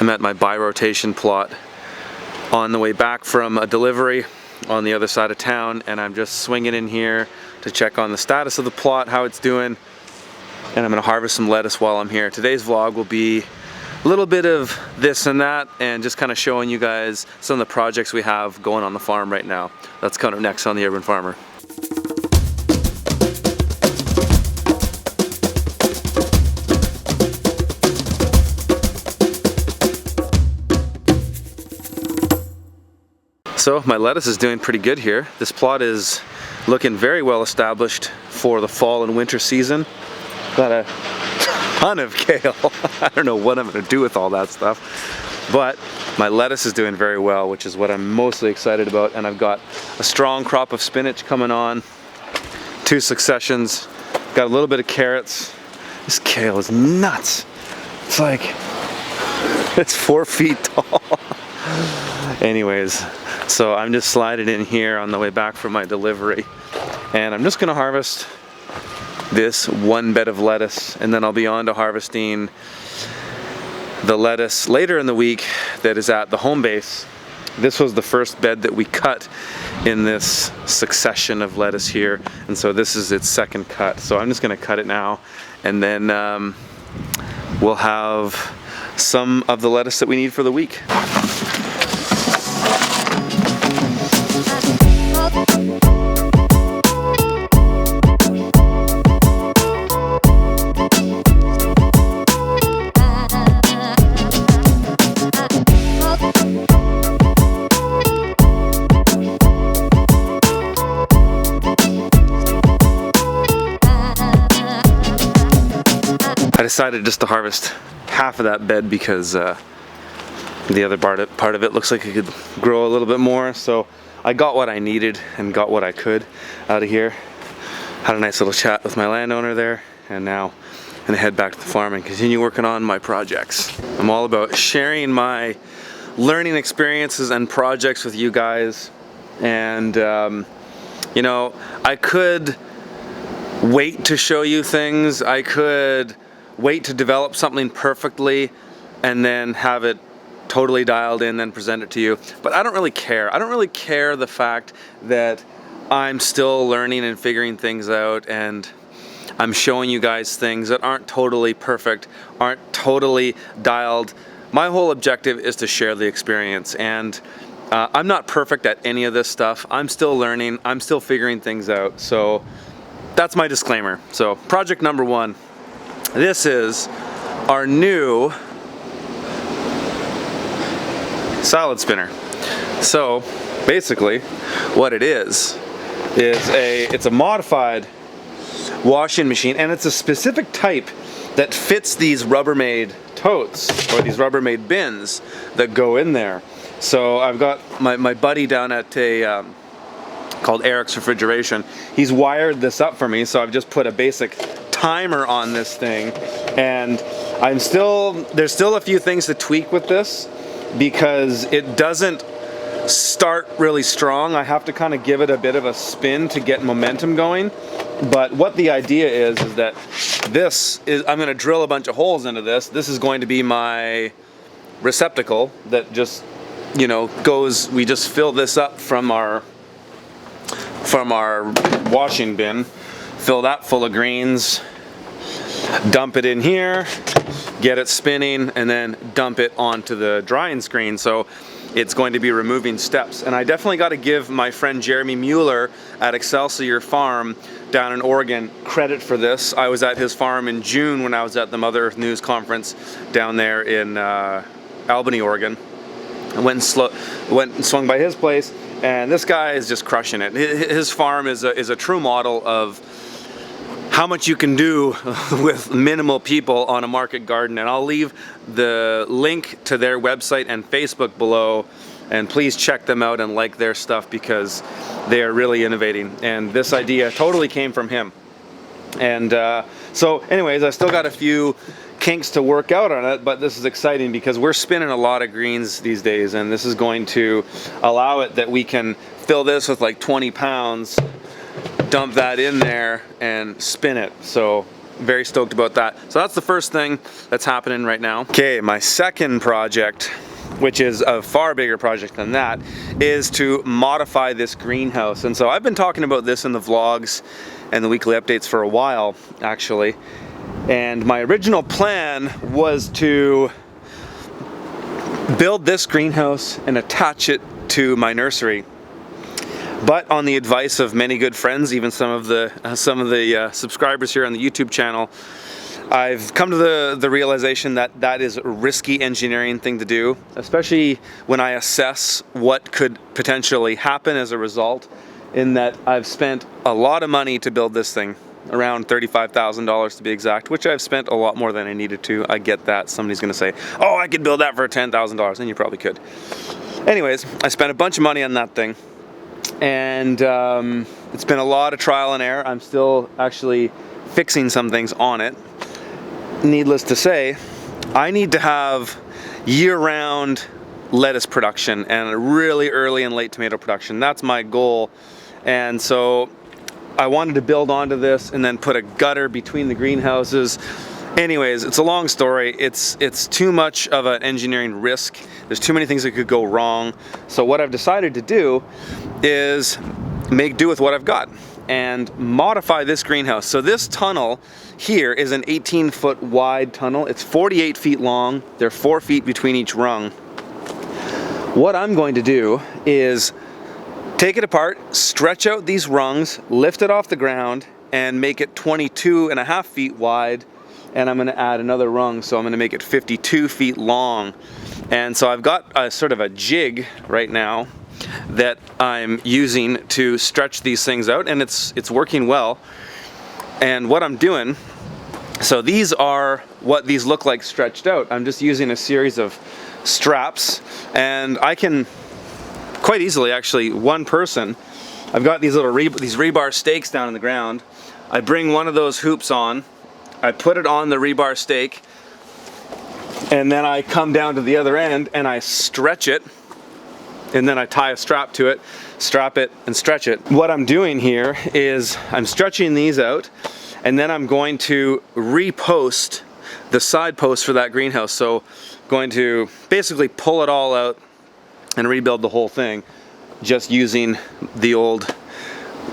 I'm at my bi-rotation plot on the way back from a delivery on the other side of town, and I'm just swinging in here to check on the status of the plot, how it's doing, and I'm gonna harvest some lettuce while I'm here. Today's vlog will be a little bit of this and that, and just kind of showing you guys some of the projects we have going on the farm right now. That's coming up next on The Urban Farmer. So my lettuce is doing pretty good here. This plot is looking very well established for the fall and winter season. Got a ton of kale. I don't know what I'm gonna do with all that stuff, but my lettuce is doing very well, which is what I'm mostly excited about. And I've got a strong crop of spinach coming on, 2 successions. Got a little bit of carrots. This kale is nuts. It's like, it's 4 feet tall. Anyways, so I'm just sliding in here on the way back from my delivery, and I'm just gonna harvest this 1 bed of lettuce, and then I'll be on to harvesting the lettuce later in the week that is at the home base. This was the first bed that we cut in this succession of lettuce here, and so this is its second cut. So I'm just gonna cut it now, and then we'll have some of the lettuce that we need for the week. I decided just to harvest half of that bed because the other part of it looks like it could grow a little bit more. So I got what I needed and got what I could out of here. Had a nice little chat with my landowner there, and now I'm gonna head back to the farm and continue working on my projects. I'm all about sharing my learning experiences and projects with you guys. And you know, I could wait to show you things. I could wait to develop something perfectly and then have it totally dialed in, then present it to you. But I don't really care. I don't really care the fact that I'm still learning and figuring things out, and I'm showing you guys things that aren't totally perfect, aren't totally dialed. My whole objective is to share the experience, and I'm not perfect at any of this stuff. I'm still learning. I'm still figuring things out. So that's my disclaimer. So project number 1. This is our new salad spinner. So basically what it is it's a modified washing machine, and it's a specific type that fits these Rubbermaid totes or these Rubbermaid bins that go in there. So I've got my buddy down at a called Eric's Refrigeration. He's wired this up for me, so I've just put a basic timer on this thing, and there's still a few things to tweak with this because it doesn't start really strong. I have to kind of give it a bit of a spin to get momentum going. But what the idea is that I'm going to drill a bunch of holes into this. This is going to be my receptacle that just, you know, goes. We just fill this up from our washing bin, fill that full of greens, dump it in here, get it spinning, and then dump it onto the drying screen. So it's going to be removing steps. And I definitely got to give my friend Jeremy Mueller at Excelsior Farm down in Oregon credit for this. I was at his farm in June when I was at the Mother Earth News Conference down there in Albany, Oregon. I went and swung by his place, and this guy is just crushing it. His farm is a true model of how much you can do with minimal people on a market garden. And I'll leave the link to their website and Facebook below, and please check them out and like their stuff because they are really innovating. And this idea totally came from him. And so anyways, I still got a few kinks to work out on it, but this is exciting because we're spinning a lot of greens these days, and this is going to allow it that we can fill this with like 20 pounds, dump that in there and spin it. So very stoked about that. So that's the first thing that's happening right now. Okay, my second project, which is a far bigger project than that, is to modify this greenhouse. And so I've been talking about this in the vlogs and the weekly updates for a while, actually. And my original plan was to build this greenhouse and attach it to my nursery. But on the advice of many good friends, even some of the subscribers here on the YouTube channel, I've come to the realization that that is a risky engineering thing to do, especially when I assess what could potentially happen as a result, in that I've spent a lot of money to build this thing, around $35,000 to be exact, which I've spent a lot more than I needed to. I get that. Somebody's going to say, oh, I could build that for $10,000, and you probably could. Anyways, I spent a bunch of money on that thing, and it's been a lot of trial and error. I'm still actually fixing some things on it. Needless to say, I need to have year-round lettuce production and really early and late tomato production. That's my goal. And so I wanted to build onto this and then put a gutter between the greenhouses. Anyways, it's a long story. It's too much of an engineering risk. There's too many things that could go wrong. So what I've decided to do is make do with what I've got and modify this greenhouse. So this tunnel here is an 18-foot wide tunnel. It's 48 feet long. There are 4 feet between each rung. What I'm going to do is take it apart, stretch out these rungs, lift it off the ground, and make it 22.5 feet wide. And I'm going to add another rung, so I'm going to make it 52 feet long. And so I've got a sort of a jig right now that I'm using to stretch these things out, and it's working well. And what I'm doing, so these are what these look like stretched out. I'm just using a series of straps, and I can quite easily, actually, one person, I've got these little these rebar stakes down in the ground. I bring one of those hoops on, I put it on the rebar stake, and then I come down to the other end and I stretch it, and then I tie a strap to it, strap it, and stretch it. What I'm doing here is I'm stretching these out, and then I'm going to repost the side posts for that greenhouse. So going to basically pull it all out and rebuild the whole thing just using the old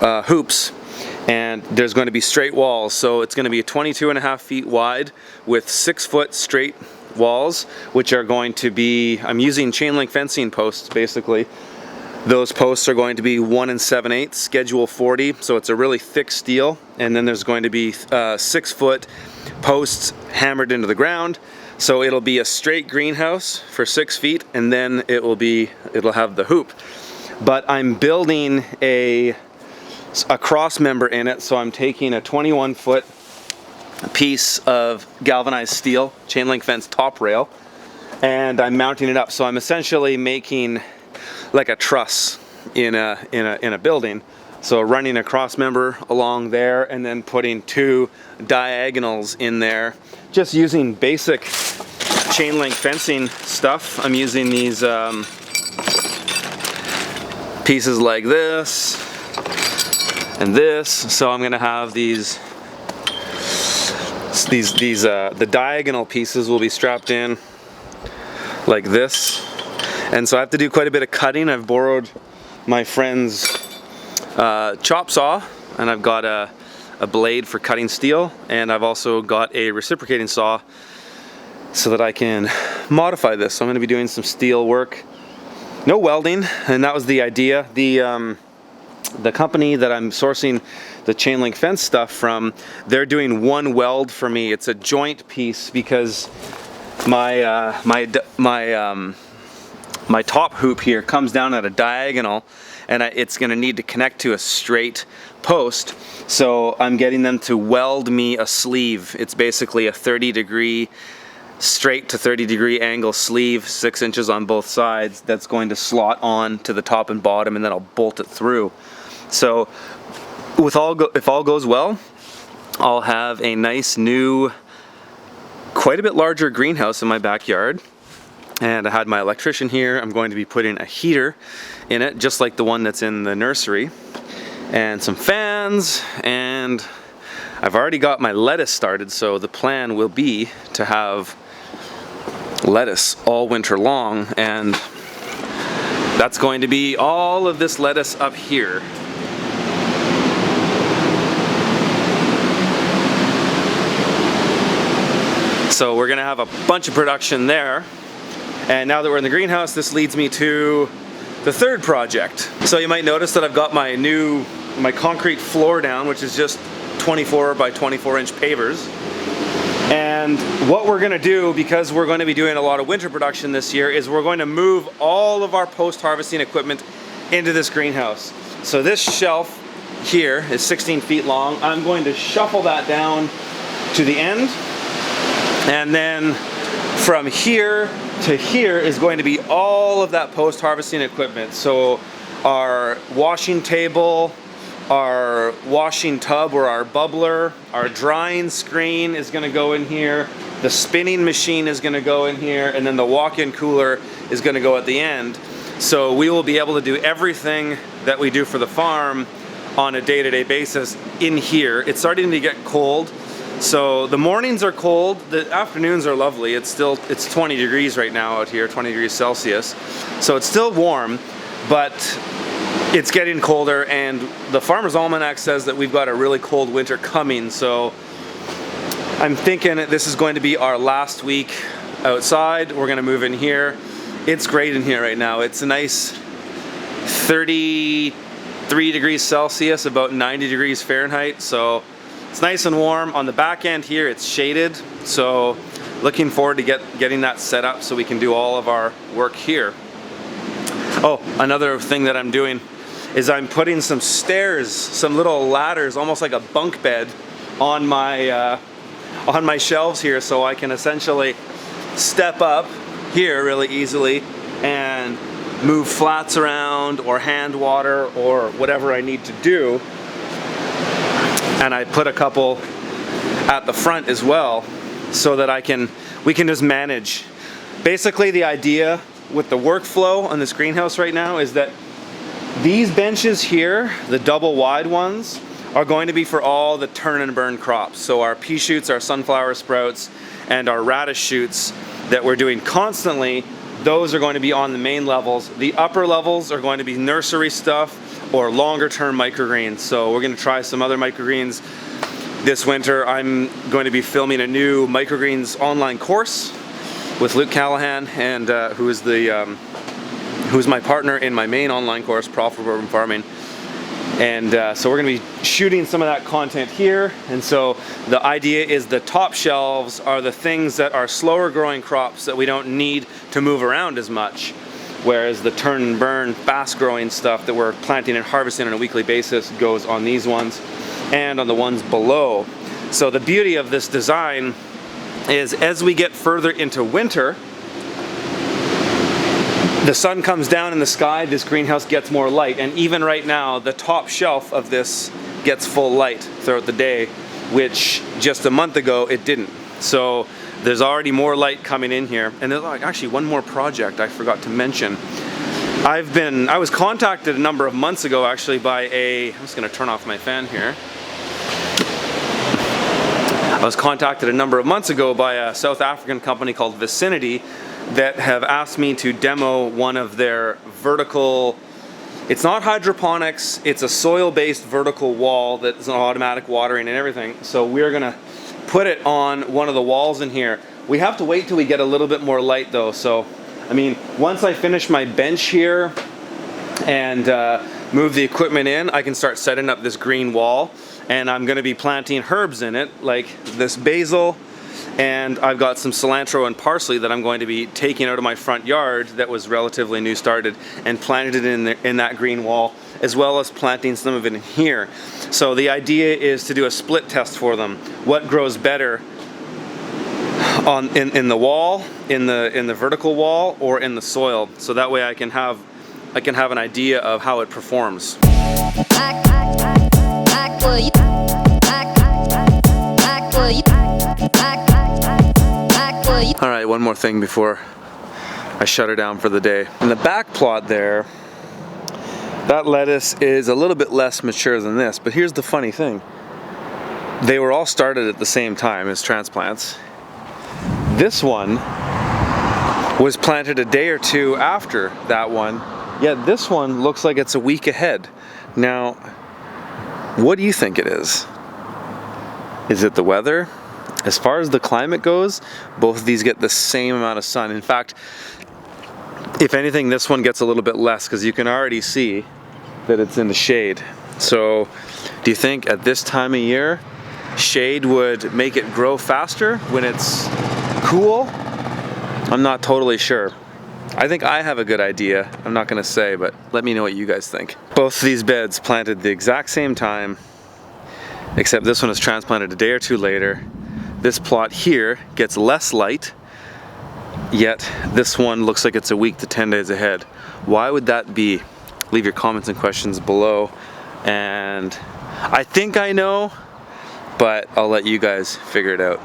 hoops. And there's going to be straight walls, so it's going to be 22.5 feet wide with 6-foot straight walls, which are going to be, I'm using chain link fencing posts basically. Those posts are going to be 1 7/8 schedule 40, so it's a really thick steel. And then there's going to be 6-foot posts hammered into the ground, so it'll be a straight greenhouse for 6 feet, and then it'll have the hoop. But I'm building a cross member in it, so I'm taking a 21-foot piece of galvanized steel chain link fence top rail, and I'm mounting it up. So I'm essentially making like a truss in a building. So running a cross member along there, and then putting 2 diagonals in there, just using basic chain link fencing stuff. I'm using these pieces like this and this. So I'm gonna have the diagonal pieces will be strapped in like this. And so I have to do quite a bit of cutting. I've borrowed my friend's chop saw, and I've got a blade for cutting steel, and I've also got a reciprocating saw so that I can modify this. So I'm going to be doing some steel work. No welding, and that was the idea. The company that I'm sourcing the chain link fence stuff from, they're doing one weld for me. It's a joint piece because my top hoop here comes down at a diagonal, and it's going to need to connect to a straight post. So I'm getting them to weld me a sleeve. It's basically a 30-degree straight to 30-degree angle sleeve, 6 inches on both sides, that's going to slot on to the top and bottom, and then I'll bolt it through. So if all goes well, I'll have a nice new, quite a bit larger greenhouse in my backyard. And I had my electrician here. I'm going to be putting a heater in it, just like the one that's in the nursery, and some fans, and I've already got my lettuce started, so the plan will be to have lettuce all winter long, and that's going to be all of this lettuce up here. So we're gonna have a bunch of production there. And now that we're in the greenhouse, this leads me to the third project. So you might notice that I've got my concrete floor down, which is just 24 by 24 inch pavers. And what we're gonna do, because we're going to be doing a lot of winter production this year, is we're going to move all of our post-harvesting equipment into this greenhouse. So this shelf here is 16 feet long. I'm going to shuffle that down to the end. And then from here to here is going to be all of that post-harvesting equipment. So our washing table, our washing tub or our bubbler, our drying screen is going to go in here, the spinning machine is going to go in here, and then the walk-in cooler is going to go at the end. So we will be able to do everything that we do for the farm on a day-to-day basis in here. It's starting to get cold. So the mornings are cold, the afternoons are lovely. It's 20 degrees right now out here, 20 degrees Celsius. So it's still warm, but it's getting colder, and the Farmer's Almanac says that we've got a really cold winter coming. So I'm thinking that this is going to be our last week outside. We're gonna move in here. It's great in here right now. It's a nice 33 degrees Celsius, about 90 degrees Fahrenheit. So it's nice and warm. On the back end here, it's shaded, so looking forward to getting that set up so we can do all of our work here. Oh, another thing that I'm doing is I'm putting some stairs, some little ladders, almost like a bunk bed, on my shelves here, so I can essentially step up here really easily and move flats around or hand water or whatever I need to do. And I put a couple at the front as well so that we can just manage. Basically the idea with the workflow on this greenhouse right now is that these benches here, the double wide ones, are going to be for all the turn and burn crops. So our pea shoots, our sunflower sprouts, and our radish shoots that we're doing constantly, those are going to be on the main levels. The upper levels are going to be nursery stuff or longer term microgreens. So we're going to try some other microgreens this winter. I'm going to be filming a new microgreens online course with Luke Callahan, and who's my partner in my main online course, Profitable Urban Farming. And so we're going to be shooting some of that content here. And so the idea is the top shelves are the things that are slower growing crops that we don't need to move around as much. Whereas the turn and burn, fast growing stuff that we're planting and harvesting on a weekly basis goes on these ones and on the ones below. So the beauty of this design is as we get further into winter, the sun comes down in the sky, this greenhouse gets more light, and even right now the top shelf of this gets full light throughout the day, which just a month ago it didn't. So there's already more light coming in here. And there's actually one more project I forgot to mention. I was contacted a number of months ago actually by I'm just gonna turn off my fan here. I was contacted a number of months ago by a South African company called Vicinity that have asked me to demo one of their vertical, it's not hydroponics, it's a soil-based vertical wall that's an automatic watering and everything. So we're gonna put it on one of the walls in here. We have to wait till we get a little bit more light though. So, I mean, once I finish my bench here and move the equipment in, I can start setting up this green wall, and I'm gonna be planting herbs in it, like this basil, and I've got some cilantro and parsley that I'm going to be taking out of my front yard that was relatively new started and planted it in that green wall, as well as planting some of it in here. So the idea is to do a split test for them. What grows better in the wall, in the vertical wall, or in the soil? So that way I can have an idea of how it performs. All right, one more thing before I shut her down for the day. In the back plot there, that lettuce is a little bit less mature than this, but here's the funny thing. they were all started at the same time as transplants. This one was planted a day or two after that one, yet this one looks like it's a week ahead. Now, what do you think it is? Is it the weather? As far as the climate goes, both of these get the same amount of sun. In fact, if anything, this one gets a little bit less because you can already see that it's in the shade. So, do you think at this time of year, shade would make it grow faster when it's cool? I'm not totally sure. I think I have a good idea. I'm not gonna say, but let me know what you guys think. Both of these beds planted the exact same time, except this one was transplanted a day or two later. This plot here gets less light, yet this one looks like it's a week to 10 days ahead. Why would that be? Leave your comments and questions below. And I think I know, but I'll let you guys figure it out.